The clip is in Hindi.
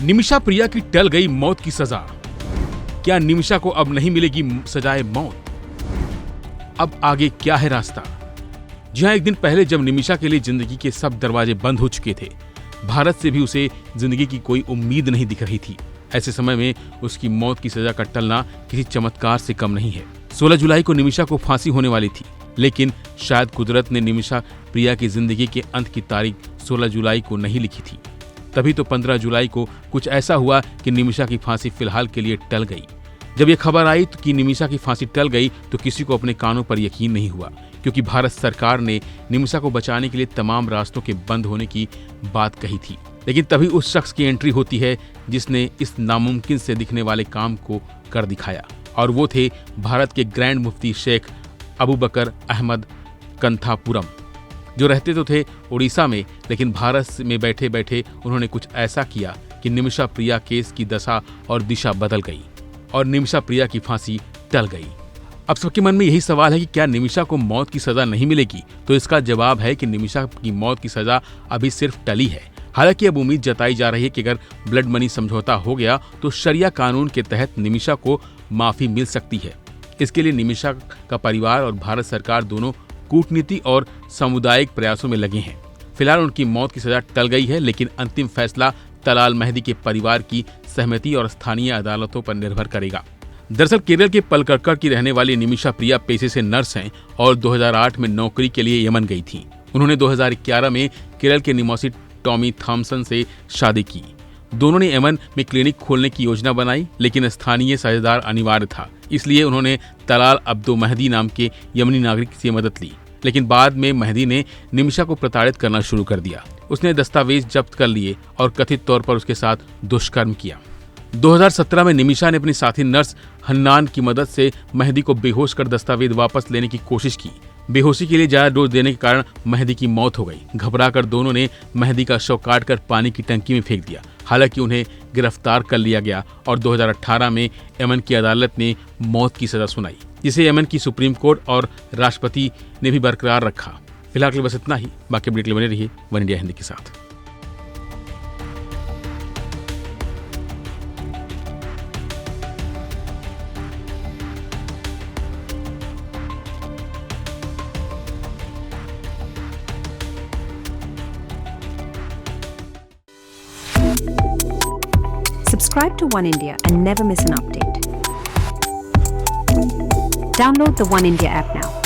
निमिषा प्रिया की टल गई मौत की सजा। क्या निमिषा को अब नहीं मिलेगी सजाए मौत? अब आगे क्या है रास्ता? जी हां, एक दिन पहले जब निमिषा के लिए जिंदगी के सब दरवाजे बंद हो चुके थे, भारत से भी उसे जिंदगी की कोई उम्मीद नहीं दिख रही थी, ऐसे समय में उसकी मौत की सजा का टलना किसी चमत्कार से कम नहीं है। 16 जुलाई को निमिषा को फांसी होने वाली थी, लेकिन शायद कुदरत ने निमिषा प्रिया की जिंदगी के अंत की तारीख 16 जुलाई को नहीं लिखी थी। तभी तो 15 जुलाई को कुछ ऐसा हुआ कि निमिषा की फांसी फिलहाल के लिए टल गई। जब यह खबर आई कि निमिषा की फांसी टल गई तो किसी को अपने कानों पर यकीन नहीं हुआ, क्योंकि भारत सरकार ने निमिषा को बचाने के लिए तमाम रास्तों के बंद होने की बात कही थी। लेकिन तभी उस शख्स की एंट्री होती है जिसने इस नामुमकिन से दिखने वाले काम को कर दिखाया, और वो थे भारत के ग्रैंड मुफ्ती शेख अबू बकर अहमद कंथापुरम, जो रहते तो थे उड़ीसा में, लेकिन भारत में बैठे बैठे उन्होंने कुछ ऐसा किया कि निमिषा प्रिया केस की दशा और दिशा बदल गई और निमिषा प्रिया की फांसी टल गई। अब सबके मन में यही सवाल है कि क्या निमिषा को मौत की सजा नहीं मिलेगी? तो इसका जवाब है कि निमिषा की मौत की सजा अभी सिर्फ टली है। हालांकि अब उम्मीद जताई जा रही है कि अगर ब्लड मनी समझौता हो गया तो शरिया कानून के तहत निमिषा को माफी मिल सकती है। इसके लिए निमिषा का परिवार और भारत सरकार दोनों कूटनीति और सामुदायिक प्रयासों में लगे हैं। फिलहाल उनकी मौत की सजा टल गई है, लेकिन अंतिम फैसला तलाल मेहदी के परिवार की सहमति और स्थानीय अदालतों पर निर्भर करेगा। दरअसल केरल के पलक्कड़ की रहने वाली निमिषा प्रिया पेशे से नर्स हैं और 2008 में नौकरी के लिए यमन गई थी। उन्होंने 2011 में केरल के निवासी टॉमी थॉमसन से शादी की। दोनों ने यमन में क्लिनिक खोलने की योजना बनाई, लेकिन स्थानीय साझेदार अनिवार्य था, इसलिए उन्होंने तलाल अब्दो मेहदी नाम के यमनी नागरिक से मदद ली। लेकिन बाद में मेहदी ने निमिषा को प्रताड़ित करना शुरू कर दिया। उसने दस्तावेज जब्त कर लिए और कथित तौर पर उसके साथ दुष्कर्म किया। 2017 में निमिषा ने अपनी साथी नर्स हन्नान की मदद से मेहदी को बेहोश कर दस्तावेज वापस लेने की कोशिश की। बेहोशी के लिए ज्यादा डोज देने के कारण मेहदी की मौत हो गई। घबराकर दोनों ने मेहदी का शव काटकर पानी की टंकी में फेंक दिया। हालांकि उन्हें गिरफ्तार कर लिया गया और 2018 में यमन की अदालत ने मौत की सजा सुनाई, जिसे यमन की सुप्रीम कोर्ट और राष्ट्रपति ने भी बरकरार रखा। फिलहाल के लिए बस इतना ही। बाकी अपडेट के लिए बने रहिए वन इंडिया हिंदी के साथ। Subscribe to One India and never miss an update. Download the One India app now.